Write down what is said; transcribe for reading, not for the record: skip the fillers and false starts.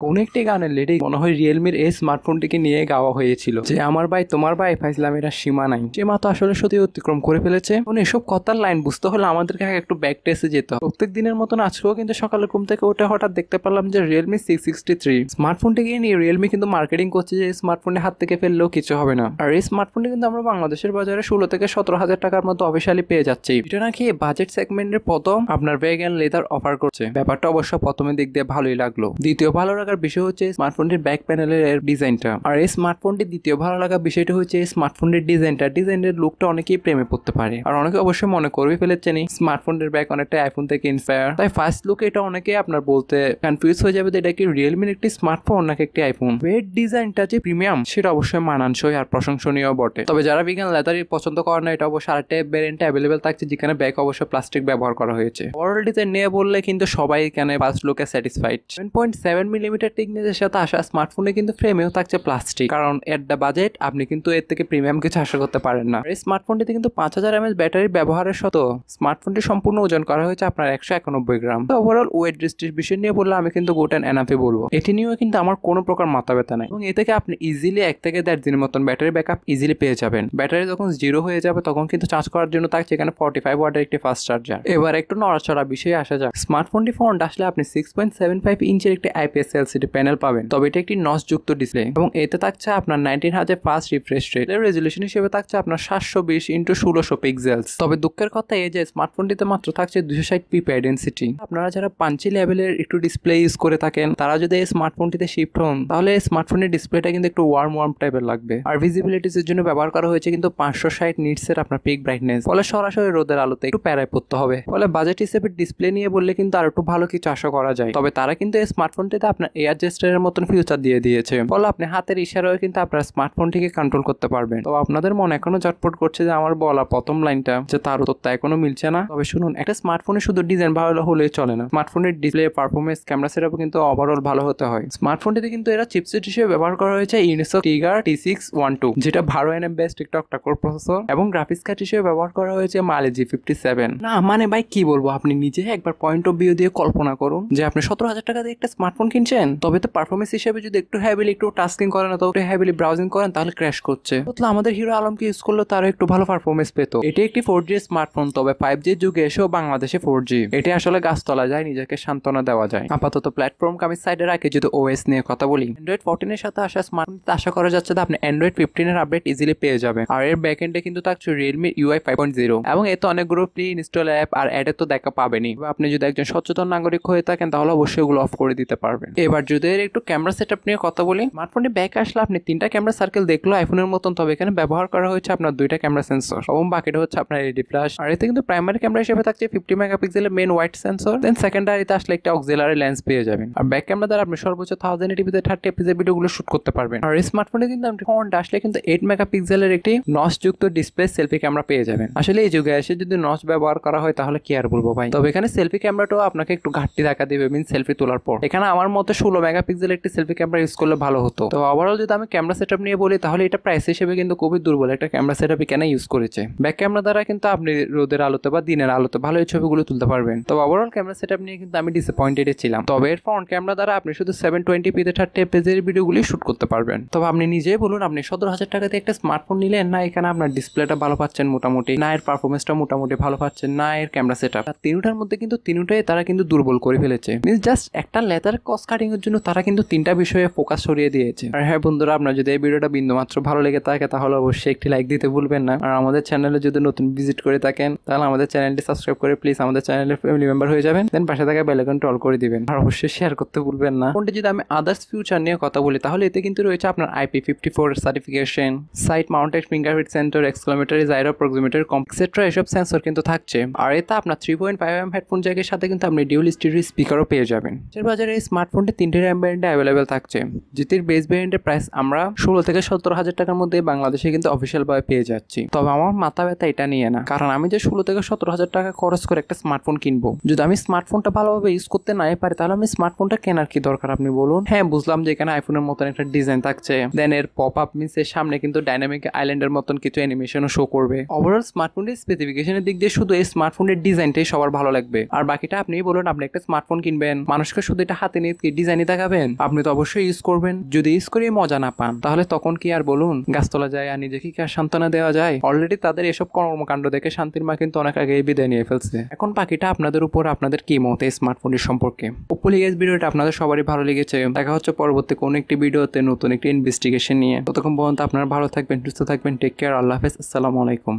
কোন একটি গানের লিরিক মনে হয় রিয়েলমির এই স্মার্টফোনটিকে নিয়ে গাওয়া হয়েছিল যে আমার ভাই তোমার ভাই ফাইজলামের আর সীমা নাই, যে মা তো আসলে সত্যি অতিক্রম করে ফেলেছে। এসব কথার লাইন বুঝতে হলে আমাদেরকে একটু ব্যাক টেসে যেতে হবে। প্রত্যেক দিনের মতন আজকেও কিন্তু সকালে ঘুম থেকে উঠে হঠাৎ দেখতে পেলাম যে রিয়েলমি 663 স্মার্টফোনটিকে নিয়ে রিয়েলমি কিন্তু মার্কেটিং করছে যে স্মার্টফোনটি হাত থেকে ফেললেও কিছু হবে না। আর এই স্মার্টফোনটি কিন্তু আমরা বাংলাদেশের বাজারে 16 থেকে 17,000 টাকার মতো অফিসিয়ালি পেয়ে যাচ্ছি। এটা নাকি বাজেট সেগমেন্টের প্রথম আপনার ব্যাগ এন্ড লেদার অফার করছে। ব্যাপারটা অবশ্য প্রথমে দিক দিয়ে ভালোই লাগলো। দ্বিতীয় ভালো লাগার বিষয় হচ্ছে স্মার্টফোনটির ব্যাক প্যানেলের ডিজাইনটা। আর এই স্মার্টফোনটির দ্বিতীয় ভালো লাগার বিষয়টা হচ্ছে স্মার্টফোনের ডিজাইনের লুকটা অনেকেই প্রেমে পড়তে পারে। আর অনেকে অবশ্যই মনে করবে ফেলেছেন স্মার্টফোনের ব্যাক অনেকটা আইফোন থেকে ইন্সপায়ার। তাই ফার্স্ট লুকে এটা অনেকে আপনার বলতে কনফিউজ হয়ে যাবে যে এটা কি রিয়েলমির একটি স্মার্টফোন নাকি একটি আইফোন। ওয়েট ডিজাইনটা যে প্রিমিয়াম সেটা অবশ্যই মানানসই আর প্রশংসনীয় বটে। তবে যারা বিজ্ঞান লেদারই পছন্দ করে না, এটা অবশ্যই আরেকটা ভ্যারিয়েন্টে অ্যাভেলেবেল থাকছে যেখানে ব্যাক অবশ্য প্লাস্টিক ব্যবহার করা হয়েছে। ওভারঅল ডিজাইন নিয়ে বললে কিন্তু সবাই এখানে ফার্স্ট লুকে স্যাটিসফাইড। 7.7 মিলিমিটার টিকনেসের সাথে আসা স্মার্টফোনে কিন্তু ফ্রেমেও থাকছে প্লাস্টিক, কারণ এট দ্য বাজেট আপনি কিন্তু এর থেকে প্রিমিয়াম কিছু আশা করতে পারেন না। এই স্মার্টফোনটিতে কিন্তু 5000 mAh ব্যাটারি ব্যবহারের সত্ত্বেও স্মার্টফোনটি সম্পূর্ণ ওজন করা হয়েছে আপনার 191 গ্রাম। তো ওভারঅল ওয়েট ডিস্ট্রিবিউশন নিয়ে বললে আমি কিন্তু গুড এন্ড এনাফে বলবো। এটি নিয়েও কিন্তু আমার কোনো প্রকার মাথা ব্যথা নাই এবং এ থেকে আপনি ইজিলি 1 থেকে 1.5 দিনের মতন ব্যাটারি ব্যাকআপ ইজিলি পেয়ে যাবেন। ব্যাটারি যখন জিরো হয়ে যাবে তখন কিন্তু চার্জ করার জন্য থাকছে এখানে 45 ওয়াটের একটি ফাস্ট চার্জার। এবার একটু নড়াচড়া বিষয়ে আসা যাক। স্মার্টফোনটি ফ্রন্ট আসলে আপনি 6.75 ইঞ্চের একটি IPS LCD প্যানেল পাবেন, তবে এটি একটি নচযুক্ত ডিসপ্লে এবং এতে থাকছে আপনার 1900 ফাস্ট রিফ্রেশ রেট। রেজলিউশন হিসেবে থাকছে আপনার 720x1600 পিক্সেলস। তবে দুঃখের কথা এই যে স্মার্টফোনটিতে মাত্র থাকছে 260p পাই ডেনসিটি। আপনারা যারা পাঞ্চি লেভেলের একটু ডিসপ্লে ইউজ করে থাকেন তারা যদি এই স্মার্টফোনটিতে শিফট হন তাহলে এই স্মার্টফোনের ডিসপ্লেটা কিন্তু একটু ওয়ার্ম টাইপের লাগবে। আর ভিজিবিলিটির জন্য ব্যবহার করা হয়েছে কিন্তু 560 নিটসের আপনার পিক ব্রাইটনেস, ফলে সরাসরি রোদের আলোতে একটু প্যারায় পড়তে হবে। ফলে বাজেট হিসেবে ডিসপ্লে নিয়ে বললে কিন্তু আর একটু ভালো কিছু আশা করা যায়। তবে তারা কিন্তু এই স্মার্টফোনটিতে আপনার এয়ার জেস্টারের মতন ফিউচার দিয়ে দিয়েছে, ফলে আপনি হাতের ইশারায় কিন্তু আপনার স্মার্টফোনটিকে কন্ট্রোল করতে পারবেন। তো আপনাদের মন এখনো চটপট করছে যে আমার বলা প্রথম লাইনটা যে তার উত্তরটা এখনো মিলছে না। তবে শুনুন, একটা স্মার্টফোনে শুধু ডিজাইন ভালো হলেই চলে না, স্মার্টফোনের ডিসপ্লে পারফরমেন্স ক্যামেরা সেটআপ কিন্তু ওভারঅল ভালো হতে হয়। স্মার্টফোনটিতে কিন্তু এরা চিপসেট হিসেবে ব্যবহার করা হয়েছে ইউনিসক টিগার T612, যেটা 12nm base TikTok core processor, এবং গ্রাফিক্স কার্ড হিসেবে ব্যবহার করা হয়েছে মালে G57। না মানে ভাই কি বলবো, আপনি নিজে একবার পয়েন্ট অফ ভিউ দিয়ে কল্পনা করুন যে আপনি 17,000 টাকা দিয়ে একটা স্মার্টফোন কিনছেন, তবে তো পারফরমেন্স হিসেবে যদি একটু হ্যাভিলি একটু টাস্কিং করেন অথবা একটু হ্যাভিলি ব্রাউজিং করেন তাহলে ক্র্যাশ করছে। তাহলে আমাদের হিরো আলমকে ইউজ করলে তারও একটু ভালো পারফরমেন্স পেত। এটি একটি 4G স্মার্টফোন, তবে 5G যুগে এসেও বাংলাদেশে 4G। এটি আসলে গাছতলা যায়, নিজেকে সান্ত্বনা দেওয়া যায়। আপাতত প্ল্যাটফর্ম আমি সাইডে রাখি। যদি OS নিয়ে কথা বলি, Android 14 এর সাথে আসা স্মার্টফোন আশা করা যাচ্ছে যে আপনি Android 15 এর আপডেট ইজিলি পেয়ে যাবেন। আর এর ব্যাকএন্ডে কিন্তু থাকছে Realme UI 5.0 এবং এতে অনেকগুলো প্রি ইনস্টল অ্যাপ আর অ্যাডে তো দেখা পাবেনই। আপনি যদি একজন সচেতন নাগরিক হয়ে থাকেন তাহলে অবশ্যই এগুলো অফ করে দিতে পারবেন। এবার যদি এর একটু ক্যামেরা সেটআপ নিয়ে কথা বলি, স্মার্টফোনে ব্যাক আসলে আপনি 3টা ক্যামেরা সার্কেল দেখলো আইফোনের মতন, তবে এখানে ব্যবহার করা হয়েছে আপনার 2টা ক্যামেরা সেন্সর এবং বাকিটা হচ্ছে আপনার এলইডি ফ্ল্যাশ। আর এতে কিন্তু প্রাইমারি ক্যামেরা হিসেবে থাকছে 50 মেগাপিক্সেলের মেইন ওয়াইড সেন্সর, দেন সেকেন্ডারিতে আসলে একটা অক্সিলারি লেন্স পেয়ে যাবেন। আর ব্যাক ক্যামেরা দ্বারা আপনি সর্বোচ্চ 1080p 30 fps ভিডিওগুলো শুট করতে পারবেন। আর এই স্মার্টফোনে কিন্তু আপনি ফ্রন্ট আসলে কিন্তু 8 মেগাপিক্সেলের একটি নচ যুক্ত ডিসপ্লে সেলফি ক্যামেরা পেয়ে যাবেন। আসলে এই যুগে এসে যদি নচ ব্যবহার করা হয় তাহলে কি আর বলবো ভাই। তবে এখানে সেলফি ক্যামেরাটাও আপনাকে একটু ঘাটতি দেখা দিবে মিন সেলফি তোলার পর। এখানে আমার মতে 16 মেগাপিক্সেল একটি সেলফি ক্যামেরা ইউজ করলে ভালো হতো। তো ওভারঅল যদি আমি ক্যামেরা সেটআপ নিয়ে বলি তাহলে এটা প্রাইস হিসেবে কিন্তু খুবই দুর্বল একটা ক্যামেরা সেটআপ এখানে ইউজ করেছে। ব্যাক ক্যামেরা দ্বারা কিন্তু আপনি রোদের আলোতে বা দিনের আলোতে ভালো এই ছবিগুলো তুলতে পারবেন। তো ওভারঅল ক্যামেরা সেটআপ নিয়ে কিন্তু আমি ডিসঅ্যাপয়েন্টেড ছিলাম। তবে এর ফ্রন্ট ক্যামেরা দ্বারা আপনি শুধু 720p 30 fps এর ভিডিওগুলি শুট করতে পারবেন। তবে আপনি নিজেই বলুন, আপনি 17,000 টাকা দিয়ে একটা স্মার্টফোন নিলেন না, এখানে আপনার ডিসপ্লেটা ভালো পাচ্ছেন মোটামুটি, না এর পারফরমেন্সটা মোটামুটি ভালো পাচ্ছেন, না এর ক্যামেরা সেটআপ। তিনটার মধ্যে কিন্তু তিনটাই তারা কিন্তু দুর্বল করে ফেলেছে। মিন্স জাস্ট একটা লেদার কস্ট কাটিং এর জন্য তারা কিন্তু 3টা বিষয়ে ফোকাস সরিয়ে দিয়েছে। আর হ্যাঁ বন্ধুরা, আপনার যদি এই ভিডিওটা বিন্দুমাত্র ভালো লেগে থাকে তাহলে অবশ্যই একটি লাইক দিতে ভুলবেন না। আর আমাদের চ্যানেলে যদি নতুন ভিজিট করে থাকেন তাহলে আমাদের চ্যানেলটি সাবস্ক্রাইব করে প্লিজ আমাদের চ্যানেলের ফ্যামিলি মেম্বার হয়ে যাবেন। দেন পাশে থাকা বেল আইকনটি অল করে দিবেন। আর অবশ্যই শেয়ার করতে ভুলবেন না। ফোনটি যদি আমি আদার্স ফিউচার নিয়ে কথা বলি তাহলে এতে কিন্তু রয়েছে আপনার IP54 certification, side mounted fingerprint sensor, accelerometer, gyro proximity, etcetera এসব সেন্সর কিন্তু থাকছে। আর এতে আপনার 3.5mm হেডফোন জ্যাকের সাথে কিন্তু আপনি ডিউল স্টিরিও স্পিকারও পেয়ে যাবেন। এর বাজারে এই স্মার্টফোনটি 3টে RAM ভ্যারিয়েন্টে অ্যাভেলেবেল থাকছে, যেটির বেস ভ্যারিয়েন্টের প্রাইস আমরা 16 থেকে 17,000 টাকার মধ্যে বাংলাদেশে কিন্তু অফিসিয়াল ভাবে পেয়ে যাচ্ছি। তবে আমার মাথা ব্যথা এটা নিয়ে না, কারণ আমি যে 16 থেকে 17,000 টাকা খরচ করে একটা স্মার্টফোন কিনবো, যদি আমি স্মার্টফোনটা ভালোভাবে ইউজ করতে নাই পারি তাহলে আমি স্মার্টফোনটা কেনার কি দরকার আপনি বলুন। হ্যাঁ বুঝলাম যে এখানে আইফোনের মতন একটা ডিজাইন থাকছে, দেন এর পপ আপ মিন্স এর সামনে কিন্তু ডাইনামিক আইল্যান্ডের মতন কিছু অ্যানিমেশনও শো করবে। ওভারঅল স্মার্টফোনের স্পেসিফিকেশনের দিক দিয়ে শুধু এই স্মার্টফোনের ডিজাইনটাই সবার ভালো লাগবে। আর বাকিটা আপনি বলুন, আপনি একটা স্মার্টফোন কিনবেন, মানুষকে শুধু এটা হাতে নিয়ে ডিজাইন ডিজাইনই দেখাবেন? আপনি তো অবশ্যই ইউজ করবেন। যদি ইউজ করে মজা না পান তাহলে তখন কি আর বলুন গাছতলা যায় আর নিজেকে কি আর সান্ত্বনা দেওয়া যায়? অলরেডি তাদের এসব কর্মকাণ্ড দেখে শান্তির মা কিন্তু অনেক আগেই বিদায় নিয়ে ফেলছে। এখন বাকিটা আপনাদের উপর, আপনাদের কি মত এই স্মার্টফোনটির সম্পর্কে। হোপফুলি এই ভিডিওটা আপনাদের সবারই ভালো লেগেছে। দেখা হচ্ছে পরবর্তী কোনো একটি ভিডিওতে নতুন একটি ইনভেস্টিগেশন নিয়ে। ততক্ষণ পর্যন্ত আপনারা ভালো থাকবেন, সুস্থ থাকবেন। Take care. আল্লাহ হাফেজ। আসসালামু আলাইকুম।